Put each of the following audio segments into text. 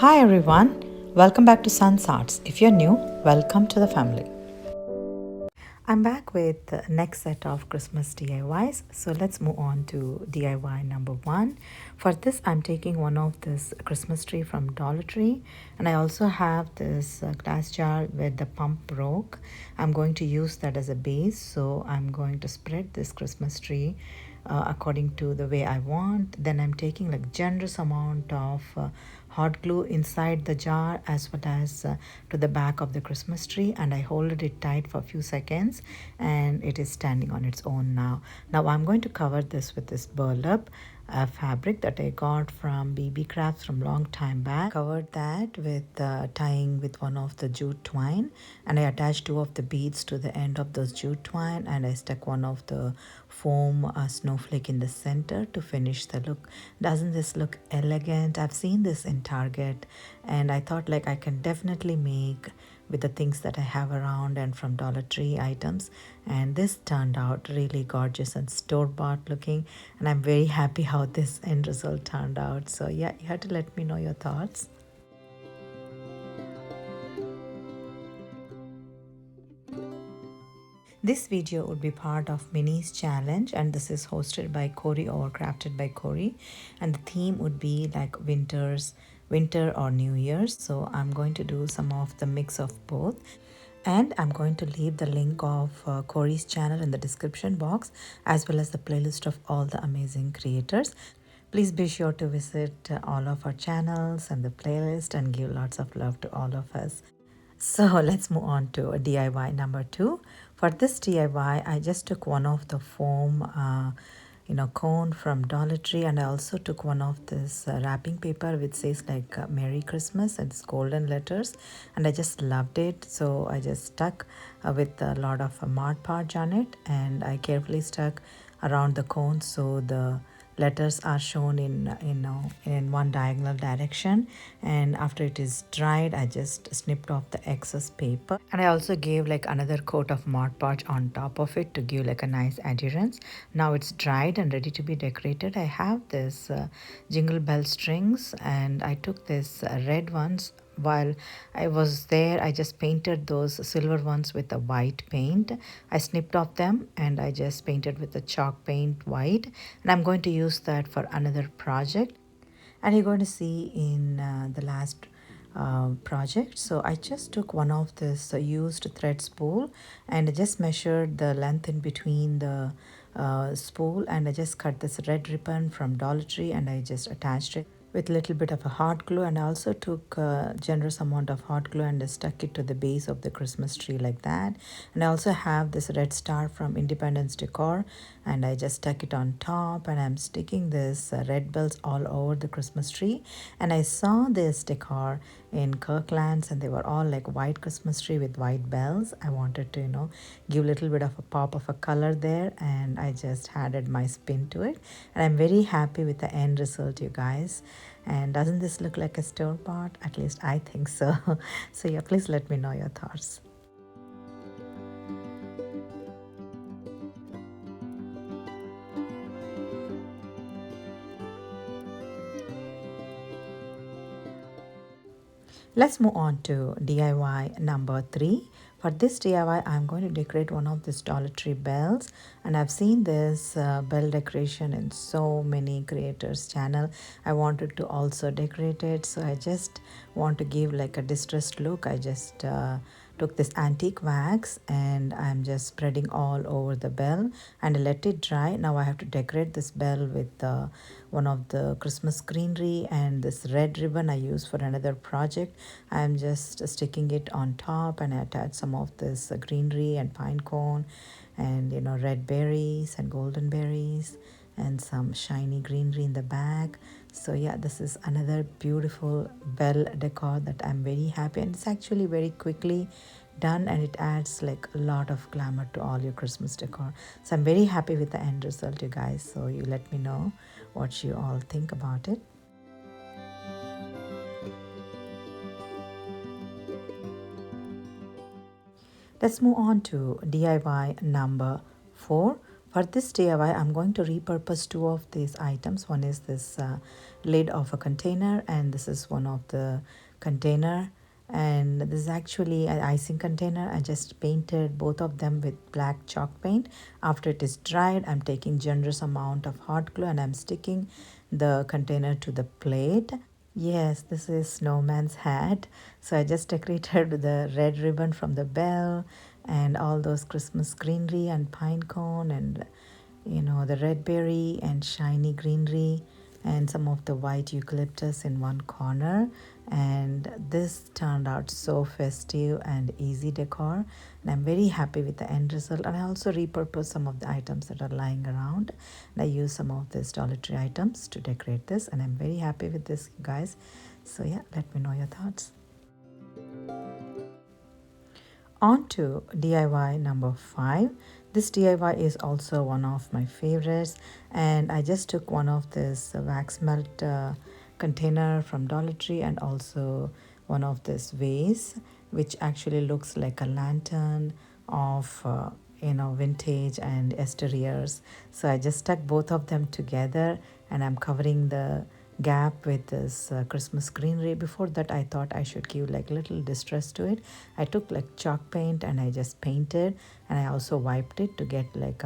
Hi everyone, welcome back to Sun's Arts. If you're new, welcome to the family. I'm back with the next set of Christmas DIYs. So let's move on to DIY number 1. For this, I'm taking one of this Christmas tree from Dollar Tree, and I also have this glass jar with the pump broke. I'm going to use that as a base, so I'm going to spread this Christmas tree according to the way I want. Then I'm taking like generous amount of hot glue inside the jar as well as to the back of the Christmas tree, and I hold it tight for a few seconds and it is standing on its own now. Now I'm going to cover this with this burlap fabric that I got from BB Crafts from long time back. Covered that with tying with one of the jute twine, and I attached 2 of the beads to the end of those jute twine, and I stuck one of the foam snowflake in the center to finish the look. Doesn't this look elegant? I've seen this in Target and I thought like I can definitely make with the things that I have around and from Dollar Tree items, and this turned out really gorgeous and store-bought looking, and I'm very happy how this end result turned out. So yeah, you have to let me know your thoughts. This video would be part of Minnie's challenge, and this is hosted by Corey or crafted by Corey, and the theme would be like winter or New Year's. So I'm going to do some of the mix of both, and I'm going to leave the link of Corey's channel in the description box as well as the playlist of all the amazing creators. Please be sure to visit all of our channels and the playlist and give lots of love to all of us. So let's move on to DIY number 2. For this DIY, I just took one of the foam cone from Dollar Tree, and I also took one of this wrapping paper which says like Merry Christmas and it's golden letters, and I just loved it, so I just stuck with a lot of Mod Podge on it, and I carefully stuck around the cone so the letters are shown in one diagonal direction. And after it is dried, I just snipped off the excess paper, and I also gave like another coat of Mod Podge on top of it to give like a nice adherence. Now it's dried and ready to be decorated. I have this jingle bell strings, and I took this red ones. While I was there, I just painted those silver ones with a white paint. I snipped off them and I just painted with the chalk paint white, and I'm going to use that for another project, and you're going to see in the last project. So I just took one of this used thread spool, and I just measured the length in between the spool, and I just cut this red ribbon from Dollar Tree and I just attached it with a little bit of a hot glue, and I also took a generous amount of hot glue and stuck it to the base of the Christmas tree like that. And I also have this red star from Independence Decor, and I just stuck it on top, and I'm sticking this red bells all over the Christmas tree. And I saw this decor in Kirkland's, and they were all like white Christmas tree with white bells. I wanted to give a little bit of a pop of a color there, and I just added my spin to it, and I'm very happy with the end result, you guys. And doesn't this look like a store bought? At least I think so. So yeah, please let me know your thoughts. Let's move on to DIY number 3. For this DIY, I'm going to decorate one of these Dollar Tree bells, and I've seen this bell decoration in so many creators' channel. I wanted to also decorate it, so I just want to give like a distressed look. I just took this antique wax and I'm just spreading all over the bell and let it dry. Now I have to decorate this bell with one of the Christmas greenery and this red ribbon I use for another project. I'm just sticking it on top, and I attach some of this greenery and pine cone and red berries and golden berries and some shiny greenery in the back. So yeah, this is another beautiful bell decor that I'm very happy, and it's actually very quickly done, and it adds like a lot of glamour to all your Christmas decor. So I'm very happy with the end result, you guys. So you let me know what you all think about it. Let's move on to DIY number 4. For this DIY, I'm going to repurpose two of these items. One is this lid of a container, and this is one of the container. And this is actually an icing container. I just painted both of them with black chalk paint. After it is dried, I'm taking generous amount of hot glue and I'm sticking the container to the plate. Yes, this is Snowman's hat. So I just decorated with the red ribbon from the bell and all those Christmas greenery and pine cone and the red berry and shiny greenery and some of the white eucalyptus in one corner. And this turned out so festive and easy decor, and I'm very happy with the end result. And I also repurposed some of the items that are lying around, and I used some of these Dollar Tree items to decorate this, and I'm very happy with this, you guys. So yeah, let me know your thoughts. On to DIY number 5. This DIY is also one of my favorites, and I just took one of this wax melt container from Dollar Tree and also one of this vase, which actually looks like a lantern of vintage and yesteryears. So I just stuck both of them together, and I'm covering the gap with this Christmas greenery. Before that, I thought I should give like little distress to it. I took like chalk paint and I just painted, and I also wiped it to get like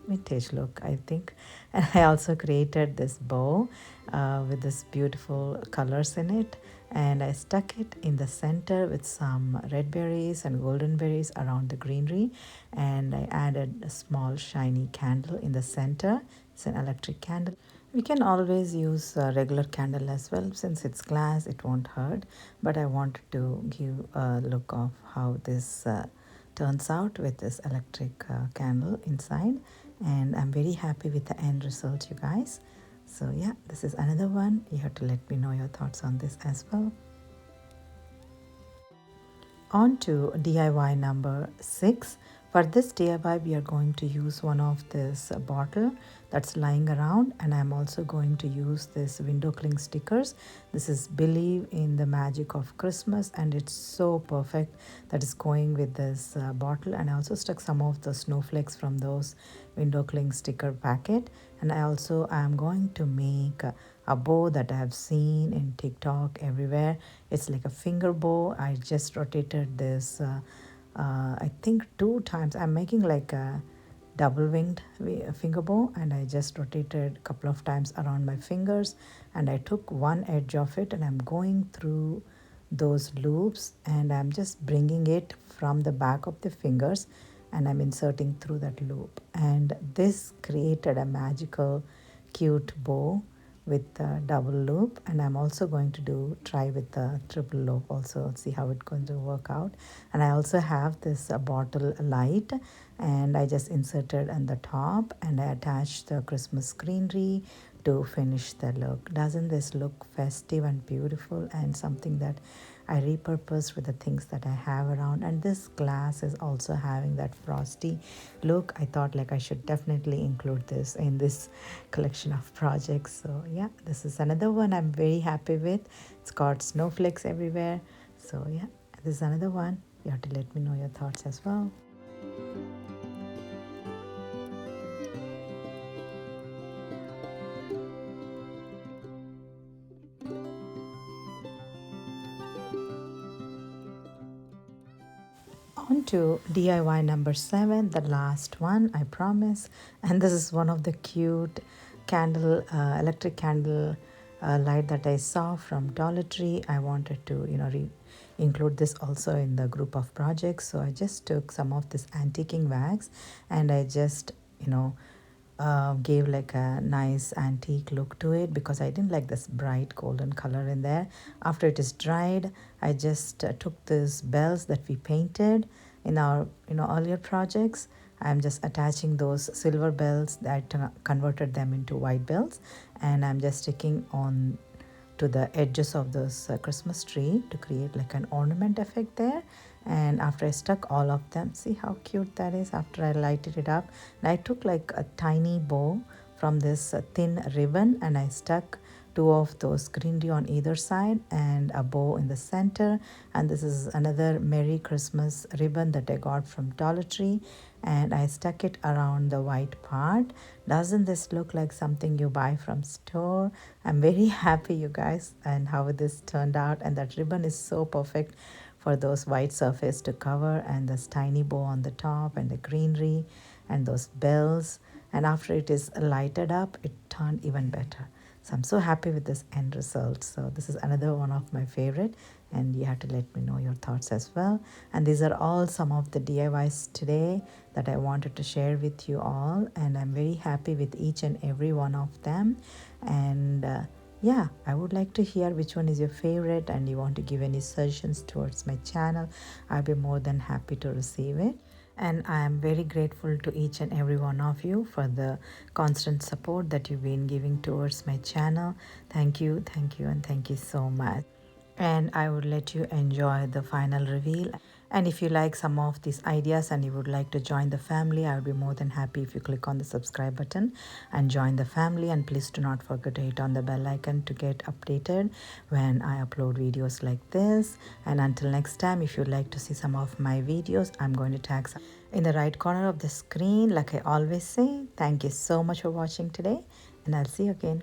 vintage look, I think. And I also created this bow with this beautiful colors in it, and I stuck it in the center with some red berries and golden berries around the greenery, and I added a small shiny candle in the center. It's an electric candle. We can always use a regular candle as well. Since it's glass, it won't hurt, but I wanted to give a look of how this turns out with this electric candle inside, and I'm very happy with the end result, you guys. So yeah, this is another one. You have to let me know your thoughts on this as well. On to DIY number 6. For this DIY, we are going to use one of this bottle that's lying around, and I'm also going to use this window cling stickers. This is Believe in the Magic of Christmas, and it's so perfect that is going with this bottle. And I also stuck some of the snowflakes from those window cling sticker packet, and I also am going to make a bow that I have seen in TikTok everywhere. It's like a finger bow. I just rotated this I think 2 times. I'm making like a double winged finger bow, and I just rotated a couple of times around my fingers, and I took one edge of it and I'm going through those loops, and I'm just bringing it from the back of the fingers and I'm inserting through that loop, and this created a magical cute bow with a double loop. And I'm also going to try with the triple loop also, see how it's going to work out. And I also have this bottle light, and I just inserted on the top, and I attached the Christmas greenery to finish the look. Doesn't this look festive and beautiful, and something that I repurposed with the things that I have around? And this glass is also having that frosty look. I thought like I should definitely include this in this collection of projects. So yeah, this is another one I'm very happy with. It's got snowflakes everywhere. So yeah, this is another one. You have to let me know your thoughts as well. On to DIY number 7, the last one, I promise. And this is one of the cute candle, electric candle light that I saw from Dollar Tree. I wanted to, include this also in the group of projects. So I just took some of this antiquing wax, and I just, gave like a nice antique look to it, because I didn't like this bright golden color in there. After it is dried, I just took these bells that we painted in our earlier projects. I'm just attaching those silver bells that converted them into white bells, and I'm just sticking on to the edges of this Christmas tree to create like an ornament effect there. And after I stuck all of them, see how cute that is after I lighted it up. And I took like a tiny bow from this thin ribbon, and I stuck two of those greenery on either side and a bow in the center. And this is another Merry Christmas ribbon that I got from Dollar Tree, and I stuck it around the white part. Doesn't this look like something you buy from store? I'm very happy, you guys, and how this turned out. And that ribbon is so perfect for those white surface to cover, and this tiny bow on the top and the greenery and those bells. And after it is lighted up, it turned even better. So I'm so happy with this end result. So this is another one of my favorite, and you have to let me know your thoughts as well. And these are all some of the DIYs today that I wanted to share with you all, and I'm very happy with each and every one of them. And yeah, I would like to hear which one is your favorite, and you want to give any suggestions towards my channel. I'll be more than happy to receive it. And I am very grateful to each and every one of you for the constant support that you've been giving towards my channel. Thank you, and thank you so much. And I would let you enjoy the final reveal. And if you like some of these ideas and you would like to join the family, I would be more than happy if you click on the subscribe button and join the family. And please do not forget to hit on the bell icon to get updated when I upload videos like this. And until next time, if you'd like to see some of my videos, I'm going to tag some in the right corner of the screen. Like I always say, thank you so much for watching today, and I'll see you again.